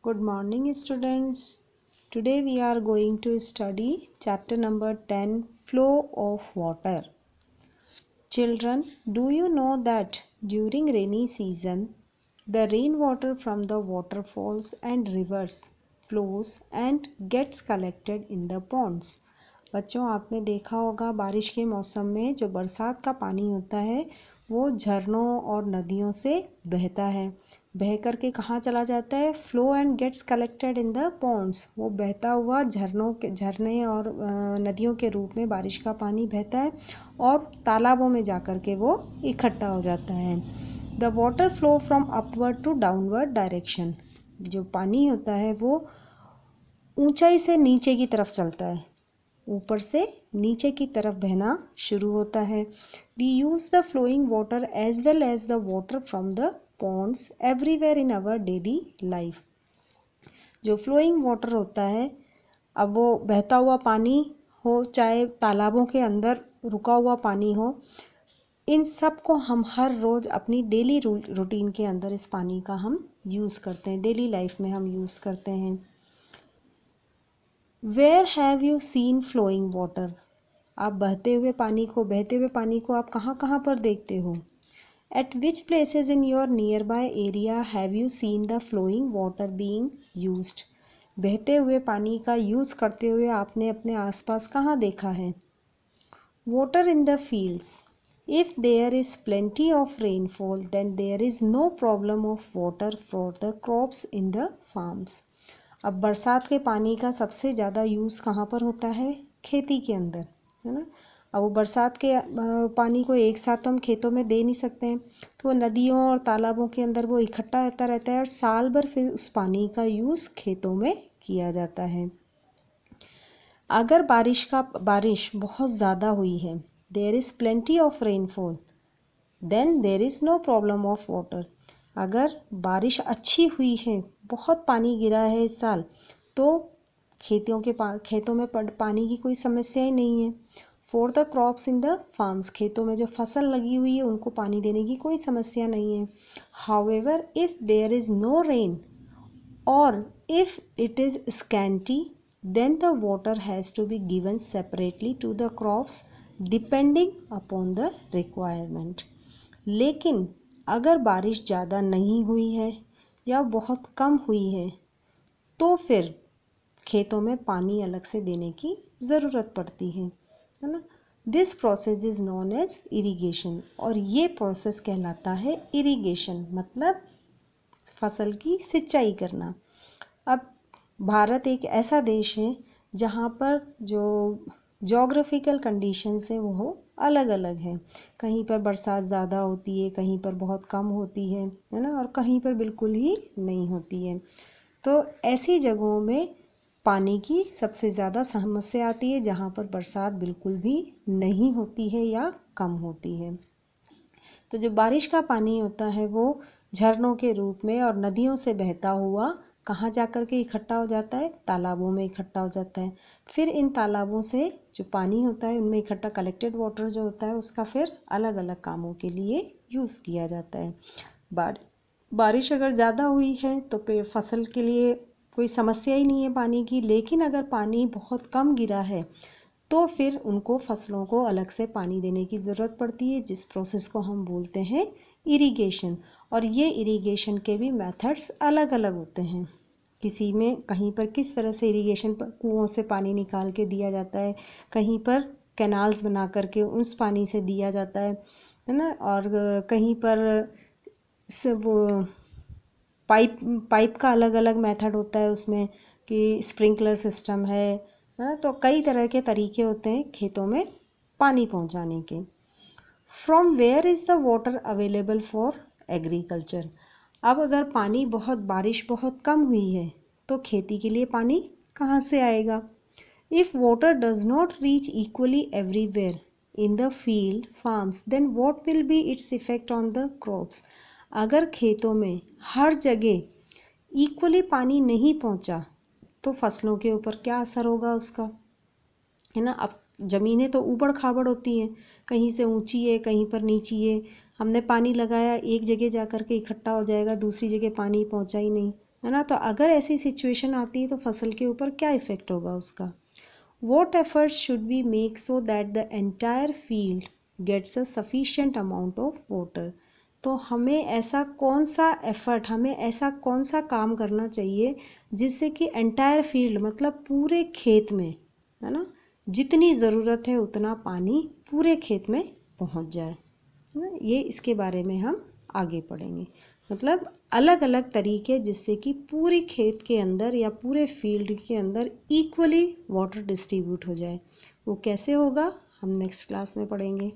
Good morning, students. Today we are going to study chapter number 10, Flow of Water. Children, do you know that during rainy season, the rainwater from the waterfalls and rivers flows and gets collected in the ponds? बच्चों, आपने देखा होगा बारिश के मौसम में जो बरसात का पानी होता है वो झरनों और नदियों से बहता है। बह कर के कहाँ चला जाता है? Flow and gets collected in the ponds. वो बहता हुआ झरने और नदियों के रूप में बारिश का पानी बहता है और तालाबों में जाकर के वो इकट्ठा हो जाता है। The water flow from upward to downward direction. जो पानी होता है वो ऊंचाई से नीचे की तरफ चलता है, ऊपर से नीचे की तरफ बहना शुरू होता है। We use the flowing water as well as the water from the ponds everywhere in our daily life। जो फ्लोइंग वाटर होता है, अब वो बहता हुआ पानी हो चाहे तालाबों के अंदर रुका हुआ पानी हो, इन सब को हम हर रोज़ अपनी डेली रूटीन के अंदर इस पानी का हम यूज़ करते हैं, डेली लाइफ में हम यूज़ करते हैं। Where have you seen flowing water? आप बहते हुए पानी को आप कहाँ कहाँ पर देखते हो? At which places in your nearby area have you seen the flowing water being used? बहते हुए पानी का यूज़ करते हुए आपने अपने आसपास कहाँ देखा है? Water in the fields. If there is plenty of rainfall, then there is no problem of water for the crops in the farms. अब बरसात के पानी का सबसे ज़्यादा यूज़ कहाँ पर होता है? खेती के अंदर, है ना। अब वो बरसात के पानी को एक साथ तो हम खेतों में दे नहीं सकते हैं, तो वो नदियों और तालाबों के अंदर वो इकट्ठा रहता है और साल भर फिर उस पानी का यूज़ खेतों में किया जाता है। अगर बारिश बहुत ज़्यादा हुई है, there is plenty of rainfall, then there is no problem of water. अगर बारिश अच्छी हुई है, बहुत पानी गिरा है इस साल, तो खेतों में पानी की कोई समस्या ही नहीं है। For the crops in the farms, खेतों में जो फसल लगी हुई है उनको पानी देने की कोई समस्या नहीं है। However if there is no rain और if it is scanty, then the water has to be given separately to the crops depending upon the requirement. लेकिन अगर बारिश ज़्यादा नहीं हुई है या बहुत कम हुई है, तो फिर खेतों में पानी अलग से देने की ज़रूरत पड़ती है ना। This process is known as irrigation, और ये प्रोसेस कहलाता है इरिगेशन, मतलब फसल की सिंचाई करना। अब भारत एक ऐसा देश है जहाँ पर जो जोग्राफिकल कंडीशंस हैं वो अलग अलग हैं। कहीं पर बरसात ज़्यादा होती है, कहीं पर बहुत कम होती है ना, और कहीं पर बिल्कुल ही नहीं होती है। तो ऐसी जगहों में पानी की सबसे ज़्यादा समस्या आती है जहाँ पर बरसात बिल्कुल भी नहीं होती है या कम होती है। तो जो बारिश का पानी होता है वो झरनों के रूप में और नदियों से बहता हुआ कहाँ जाकर के इकट्ठा हो जाता है? तालाबों में इकट्ठा हो जाता है। फिर इन तालाबों से जो पानी होता है उनमें इकट्ठा कलेक्टेड वाटर जो होता है उसका फिर अलग अलग कामों के लिए यूज़ किया जाता है। बारिश अगर ज़्यादा हुई है तो फिर फसल के लिए कोई समस्या ही नहीं है पानी की, लेकिन अगर पानी बहुत कम गिरा है तो फिर उनको फसलों को अलग से पानी देने की ज़रूरत पड़ती है, जिस प्रोसेस को हम बोलते हैं इरिगेशन। और ये इरिगेशन के भी मेथड्स अलग अलग होते हैं। किसी में कहीं पर किस तरह से इरिगेशन कुओं से पानी निकाल के दिया जाता है, कहीं पर कैनाल्स बना करके उस पानी से दिया जाता है ना, और कहीं पर वो पाइप का अलग अलग मेथड होता है उसमें, कि स्प्रिंकलर सिस्टम है ना। तो कई तरह के तरीके होते हैं खेतों में पानी पहुंचाने के। From where is the water available for agriculture? अब अगर बारिश बहुत कम हुई है तो खेती के लिए पानी कहाँ से आएगा? If water does not reach equally everywhere in the field farms, then what will be its effect on the crops? अगर खेतों में हर जगह इक्वली पानी नहीं पहुंचा तो फसलों के ऊपर क्या असर होगा उसका, है ना। अब ज़मीनें तो ऊबड़ खाबड़ होती हैं, कहीं से ऊंची है कहीं पर नीची है। हमने पानी लगाया, एक जगह जा कर के इकट्ठा हो जाएगा, दूसरी जगह पानी पहुंचा ही नहीं, है ना। तो अगर ऐसी सिचुएशन आती है तो फसल के ऊपर क्या इफ़ेक्ट होगा उसका। What efforts should we make so that the entire field gets a sufficient amount of water. तो हमें ऐसा कौन सा एफर्ट, हमें ऐसा कौन सा काम करना चाहिए जिससे कि एंटायर फील्ड मतलब पूरे खेत में, है ना, जितनी ज़रूरत है उतना पानी पूरे खेत में पहुंच जाए, है ना। ये इसके बारे में हम आगे पढ़ेंगे। मतलब अलग अलग तरीके जिससे कि पूरी खेत के अंदर या पूरे फील्ड के अंदर इक्वली वाटर डिस्ट्रीब्यूट हो जाए, वो कैसे होगा हम नेक्स्ट क्लास में पढ़ेंगे।